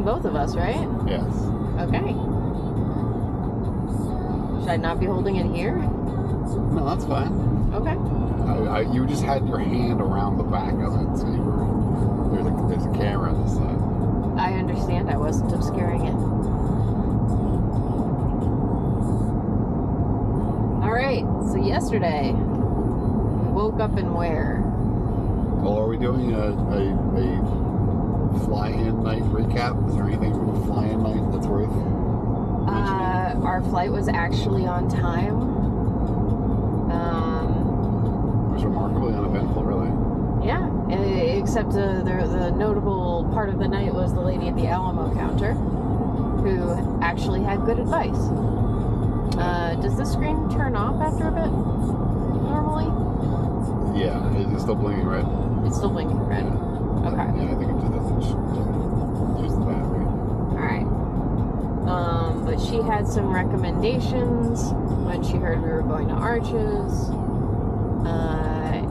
both of us, right? Yes. Okay. Should I not be holding it here? No, that's fine. Okay. You just had your hand around the back of it, so you were. There's a camera on this side. I understand. I wasn't obscuring it. All right. So yesterday, we woke up and where? Well, are we doing a fly-in night recap? Is there anything from the fly-in night that's worth mentioning? Our flight was actually on time. It was remarkably uneventful, really. Yeah, except the notable part of the night was the lady at the Alamo counter who actually had good advice. Does the screen turn off after a bit, normally? Yeah, is it still blinking red? It's still blinking red. Okay. Yeah, I think it just doesn't use the battery. Alright. But she had some recommendations when she heard we were going to Arches.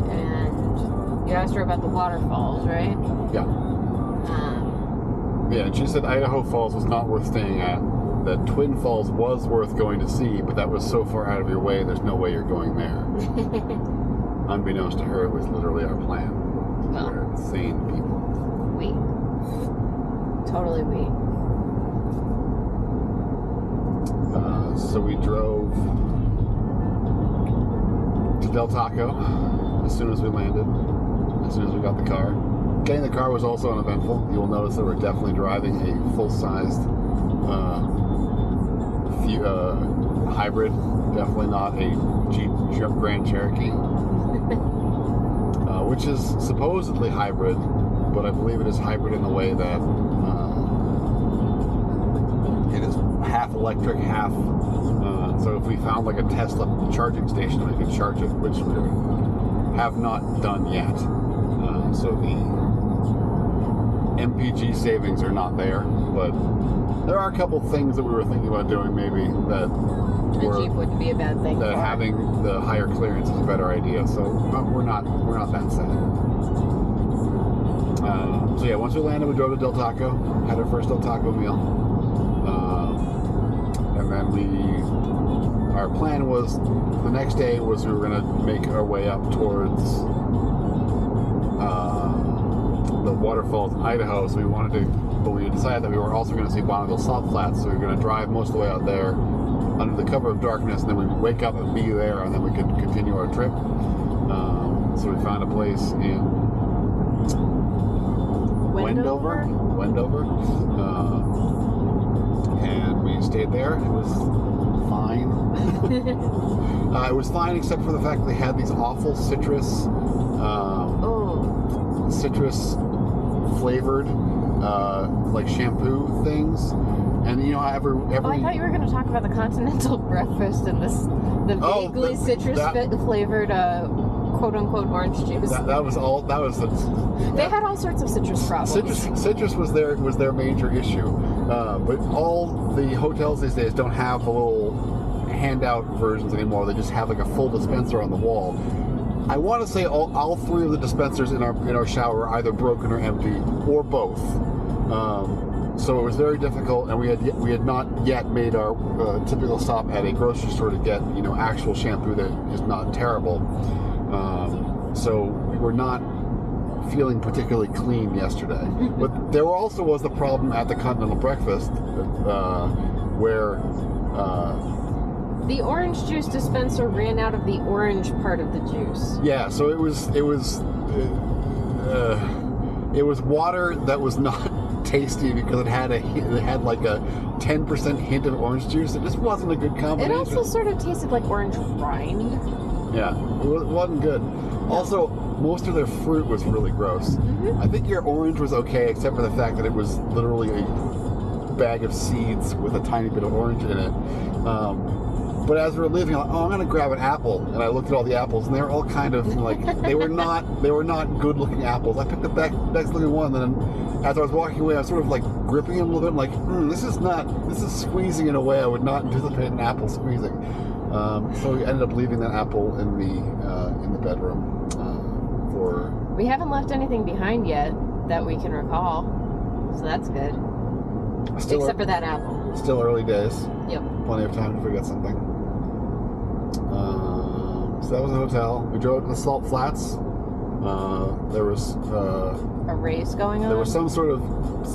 And you asked her about the waterfalls, right? Yeah. Yeah, and she said Idaho Falls was not worth staying at. That Twin Falls was worth going to see, but that was so far out of your way, there's no way you're going there. Unbeknownst to her, it was literally our plan. Well, We're insane people. we. Totally we. So we drove to Del Taco as soon as we landed, as soon as we got the car. Getting the car was also uneventful. You will notice that we're definitely driving a full-sized hybrid, definitely not a Jeep Grand Cherokee, which is supposedly hybrid, but I believe it is hybrid in the way that it is half electric, half. So if we found like a Tesla charging station, we could charge it, which we have not done yet. So the MPG savings are not there, but there are a couple things that we were thinking about doing maybe that A Jeep wouldn't be a bad thing. that having the higher clearance is a better idea. So we're not that sad. So yeah, once we landed, we drove to Del Taco, had our first Del Taco meal, and then our plan was the next day was we were going to make our way up towards the waterfalls in Idaho. So but we decided that we were also going to see Bonneville Salt Flats, so we were going to drive most of the way out there under the cover of darkness, and then we'd wake up and be there, and then we could continue our trip. So we found a place in Wendover, and we stayed there. It was fine. It was fine except for the fact that they had these awful citrus flavored like shampoo things, and you know every. I thought you were going to talk about the continental breakfast and the vaguely citrus flavored quote unquote orange juice. That was all. That was the. They had all sorts of citrus problems. Citrus was their major issue, but all the hotels these days don't have the little handout versions anymore. They just have like a full dispenser on the wall. I want to say all three of the dispensers in our shower are either broken or empty, or both. So it was very difficult, and we had not yet made our typical stop at a grocery store to get actual shampoo that is not terrible. So we were not feeling particularly clean yesterday. But there also was the problem at the Continental Breakfast where the orange juice dispenser ran out of the orange part of the juice. Yeah, so it was water that was not tasty because it had like a 10% hint of orange juice. It just wasn't a good combination. It also sort of tasted like orange rind. Yeah, it wasn't good. Also, most of their fruit was really gross. Mm-hmm. I think your orange was okay, except for the fact that it was literally a bag of seeds with a tiny bit of orange in it. But as we were leaving, I'm like, I'm going to grab an apple, and I looked at all the apples, and they were all kind of like they were not good-looking apples. I picked the best-looking one, and then as I was walking away, I was sort of like gripping them a little bit, like this is squeezing in a way I would not anticipate an apple squeezing. So we ended up leaving that apple in the bedroom for. We haven't left anything behind yet that we can recall, so that's good. Except for that apple. Still early days. Yep. Plenty of time to forget something. So that was a hotel. We drove to the Salt Flats. There was A race going on. there was some sort of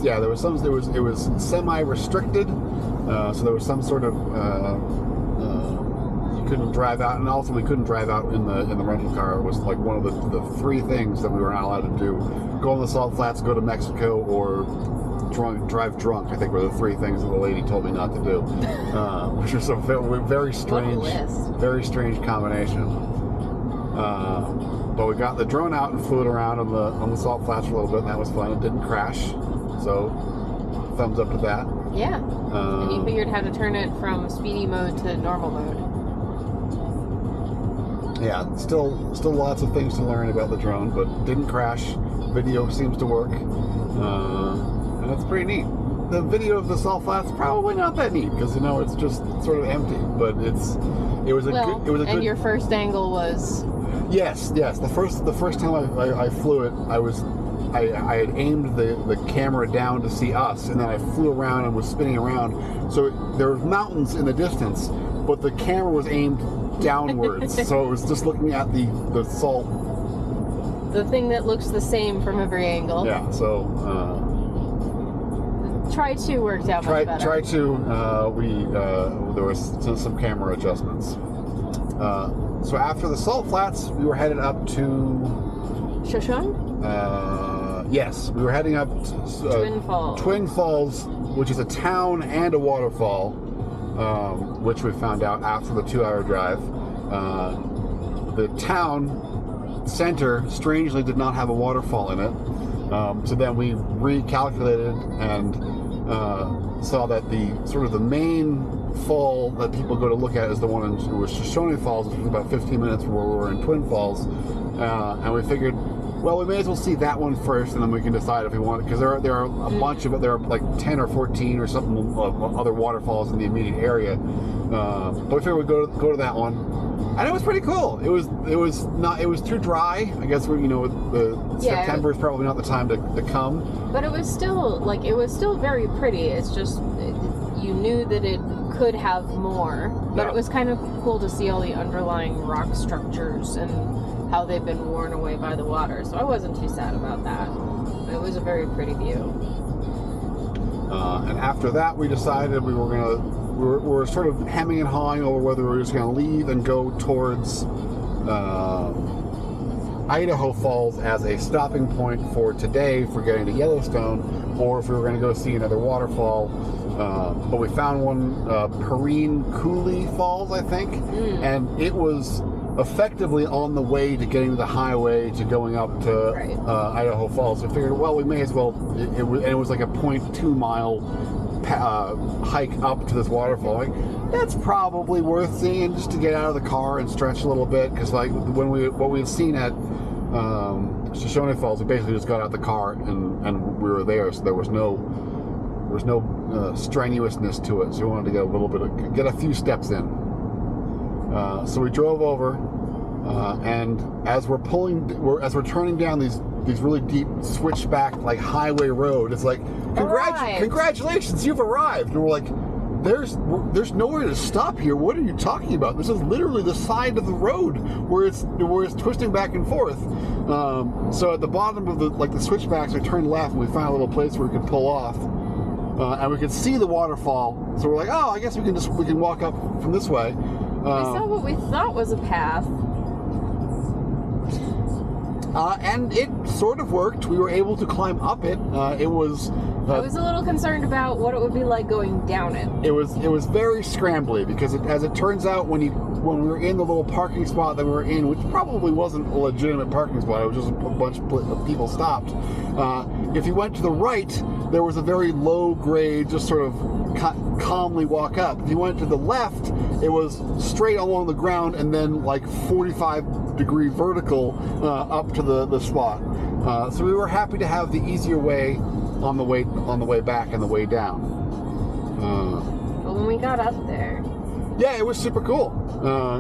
it was semi-restricted. So there was some sort of you couldn't drive out, and also we couldn't drive out in the rental car. It was like one of the three things that we were not allowed to do: go on the Salt Flats, go to Mexico, or drive drunk. I think were the three things that the lady told me not to do, which was a very strange, very strange combination. But we got the drone out and flew it around on the Salt Flats for a little bit, and that was fun. It didn't crash, so thumbs up to that. Yeah. And you figured how to turn it from speedy mode to normal mode. Yeah, still lots of things to learn about the drone, but didn't crash. Video seems to work, and it's pretty neat. The video of the Salt Flats probably not that neat because it's just sort of empty, but it was a good. And your first angle was. Yes. The first time I flew it, I had aimed the camera down to see us, and then I flew around and was spinning around. So there were mountains in the distance, but the camera was aimed downwards, so it was just looking at the salt. The thing that looks the same from every angle. Yeah. So. Try 2 worked out much better. Try 2. There was some camera adjustments. So after the Salt Flats, we were headed up to Shoshone? Yes, we were heading up to Twin Falls. Twin Falls, which is a town and a waterfall, which we found out after the 2-hour drive. The town center strangely did not have a waterfall in it. So then we recalculated and saw that the main fall that people go to look at is the one in Shoshone Falls, which was about 15 minutes from where we were in Twin Falls. And we figured, well, we may as well see that one first, and then we can decide if we want it, because there are a bunch of it. There are like 10 or 14 or something of other waterfalls in the immediate area. But we figured we'd go to that one. And it was pretty cool. It was too dry. I guess September is probably not the time to come. But it was still very pretty. It's just you knew that it could have more, but it was kind of cool to see all the underlying rock structures and how they've been worn away by the water. So I wasn't too sad about that. It was a very pretty view. And after that, we decided we were sort of hemming and hawing over whether we were just going to leave and go towards Idaho Falls as a stopping point for today for getting to Yellowstone, or if we were going to go see another waterfall. But we found one, Perrine Cooley Falls, I think, and it was effectively on the way to getting to the highway to going up to Idaho Falls. So we figured, well, we may as well. It was like a 0.2 mile hike up to this waterfall. Like, that's probably worth seeing just to get out of the car and stretch a little bit, because like what we've seen at Shoshone Falls, we basically just got out the car and we were there, so there was no strenuousness to it. So we wanted to get a few steps in. So we drove over, and as we're turning down these really deep switchback like highway road, it's like, congratulations, you've arrived. And we're like, there's nowhere to stop here. What are you talking about? This is literally the side of the road where it's twisting back and forth. So at the bottom of the switchbacks, we turned left and we found a little place where we could pull off. And we could see the waterfall. So we're like, oh, I guess we can walk up from this way. We saw what we thought was a path. And it sort of worked. We were able to climb up it. It was. I was a little concerned about what it would be like going down it. It was very scrambly because, as it turns out, when we were in the little parking spot that we were in, which probably wasn't a legitimate parking spot, it was just a bunch of people stopped. If you went to the right, there was a very low grade, just sort of calmly walk up. If you went to the left, it was straight along the ground and then like 45-degree vertical up to the spot. So we were happy to have the easier way on the way back and the way down. But when we got up there, yeah, it was super cool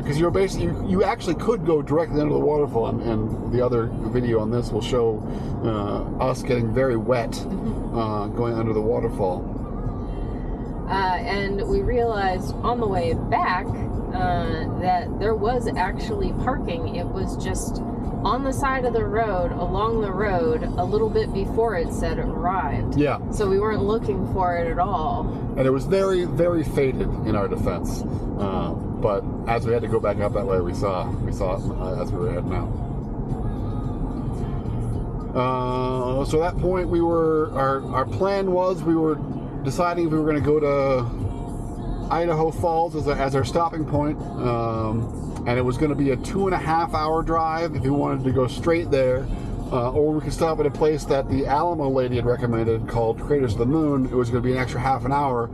because you actually could go directly under the waterfall, and the other video on this will show us getting very wet going under the waterfall. And we realized on the way back that there was actually parking. It was just on the side of the road, along the road, a little bit before it said it arrived. Yeah. So we weren't looking for it at all. And it was very, very faded in our defense. But as we had to go back up that way, we saw it as we were heading out. So at that point, our plan was we were deciding if we were going to go to Idaho Falls as our stopping point. And it was going to be a 2.5 hour drive if we wanted to go straight there. Or we could stop at a place that the Alamo lady had recommended called Craters of the Moon. It was going to be an extra half an hour,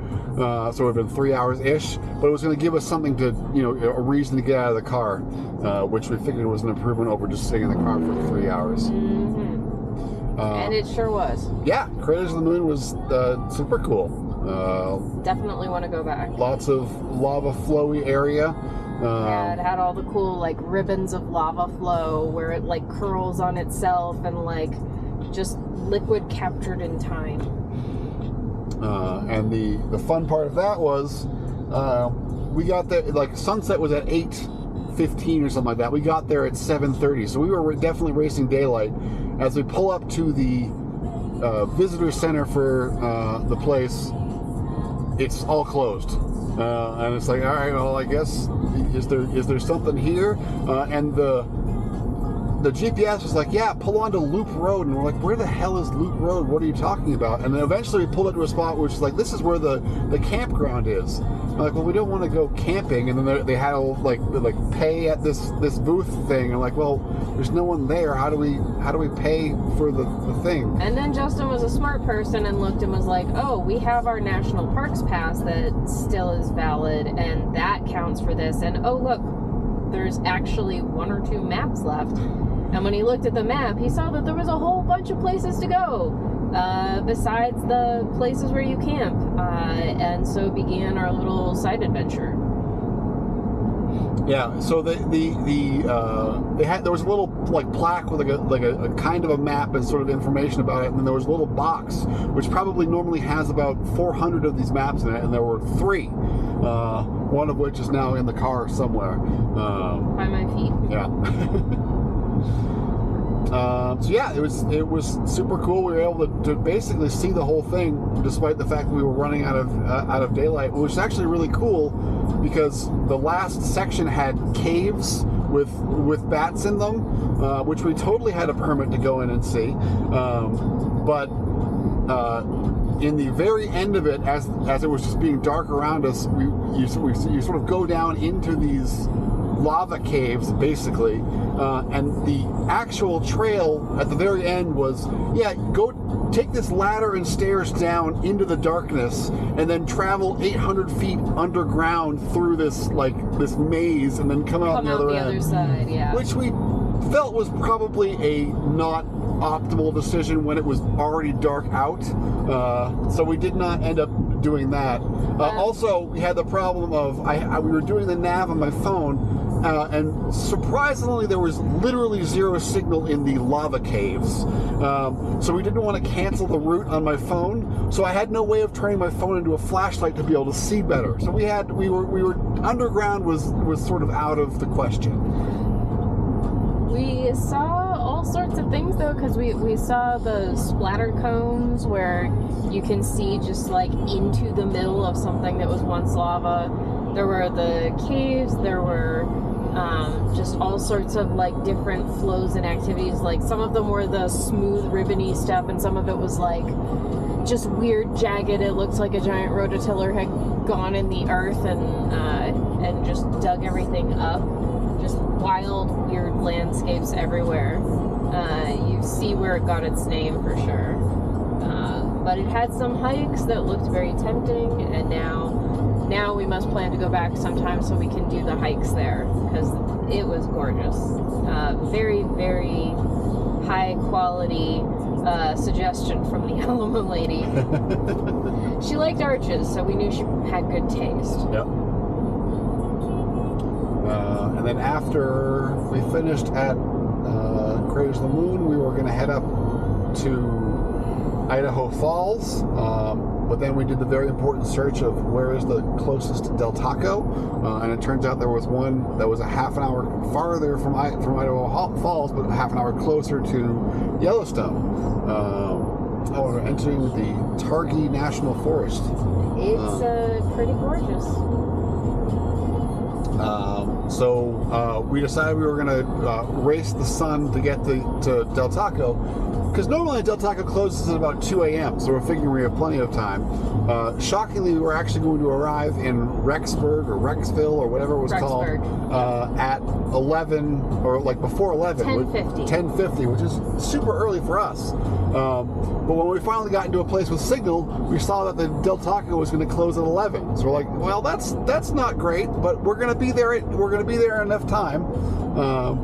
so it would have been 3 hours-ish. But it was going to give us something to, a reason to get out of the car, which we figured was an improvement over just sitting in the car for 3 hours. Mm-hmm. And it sure was. Yeah, Craters of the Moon was super cool. Definitely want to go back. Lots of lava flowy area. Yeah, it had all the cool ribbons of lava flow where it curls on itself and just liquid captured in time. And the fun part of that was we got there, sunset was at 8:15 or something like that. We got there at 7:30, so we were definitely racing daylight. As we pull up to the visitor center for the place, it's all closed. And it's all right, well, I guess, is there something here? And the GPS was yeah, pull onto Loop Road. And we're where the hell is Loop Road? What are you talking about? And then eventually we pulled into a spot which is this is where the campground is. I'm well, we don't want to go camping. And then they had to pay at this booth thing. And well, there's no one there. How do we pay for the thing? And then Justin was a smart person and looked and was oh, we have our National Parks Pass that still is valid, and that counts for this. And oh, look, there's actually 1 or 2 maps left. And when he looked at the map, he saw that there was a whole bunch of places to go besides the places where you camp. And so began our little side adventure. Yeah, so there was a little plaque with a kind of a map and sort of information about it, and then there was a little box which probably normally has about 400 of these maps in it, and there were 3, one of which is now in the car somewhere. By my feet. Yeah. So yeah, it was super cool. We were able to basically see the whole thing, despite the fact that we were running out of daylight, which is actually really cool because the last section had caves with bats in them, which we totally had a permit to go in and see. But in the very end of it, as it was just being dark around us, you sort of go down into these lava caves, basically, and the actual trail at the very end was, go take this ladder and stairs down into the darkness, and then travel 800 feet underground through this maze, and then come out the other side, yeah. Which we felt was probably a not optimal decision when it was already dark out, so we did not end up doing that. Also, we had the problem of we were doing the nav on my phone, and surprisingly there was literally 0 signal in the lava caves, so we didn't want to cancel the route on my phone, so I had no way of turning my phone into a flashlight to be able to see better. So we were underground was sort of out of the question. We saw all sorts of things though, because we saw the splatter cones where you can see just into the middle of something that was once lava. There were the caves, there were just all sorts of different flows and activities. Some of them were the smooth ribbony stuff, and some of it was just weird jagged. It looked like a giant rototiller had gone in the earth and just dug everything up. Just wild, weird landscapes everywhere. You see where it got its name for sure. But it had some hikes that looked very tempting, and now we must plan to go back sometime so we can do the hikes there, because it was gorgeous. Very, very high quality suggestion from the Alamo lady. She liked arches, so we knew she had good taste. Yep. And then after we finished at Craters of the Moon, we were going to head up to Idaho Falls. But then we did the very important search of where is the closest Del Taco, and it turns out there was one that was a half an hour farther from Idaho Falls, but a half an hour closer to Yellowstone. We're entering the Targhee National Forest. It's pretty gorgeous. So we decided we were going to race the sun to get to Del Taco, because normally Del Taco closes at about 2 a.m., so we're figuring we have plenty of time. Shockingly, we were actually going to arrive in Rexburg or Rexville or whatever it was called at 11, or like before 11. 10:50, which is super early for us. But when we finally got into a place with signal, we saw that the Del Taco was going to close at 11. So we're like, well, that's not great, but we're going to be there. We're going to be there in enough time.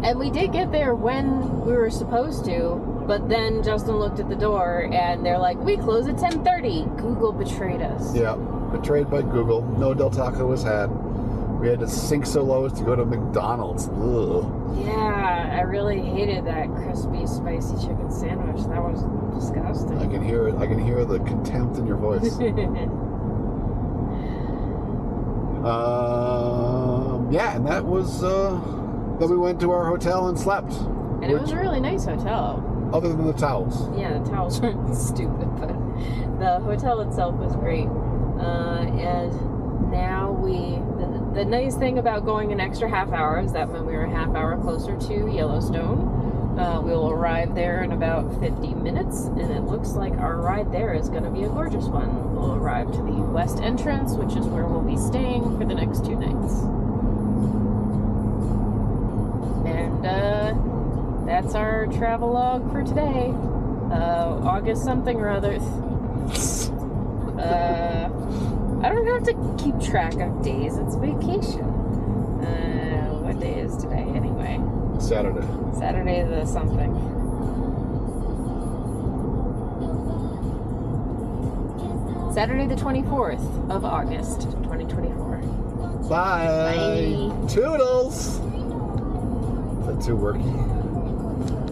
And we did get there when we were supposed to, but then Justin looked at the door and they're like, we close at 10:30. Google betrayed us. Yeah, betrayed by Google. No Del Taco was had. We had to sink so low as to go to McDonald's. Ugh. Yeah, I really hated that crispy, spicy chicken sandwich. That was disgusting. I can hear it. I can hear the contempt in your voice. Yeah, and that was. Then we went to our hotel and slept. And it was a really nice hotel. Other than the towels. Yeah, the towels were stupid, but the hotel itself was great. And now the nice thing about going an extra half hour is that when we were a half hour closer to Yellowstone, we'll arrive there in about 50 minutes, and it looks like our ride there is going to be a gorgeous one. We'll arrive to the west entrance, which is where we'll be staying for the next 2 nights. And that's our travelogue for today. August something or other. I don't have to keep track of days. It's vacation. What day is today anyway? Saturday. Saturday the something. Saturday the 24th of August, 2024. Bye. Bye. Toodles. Is that too worky?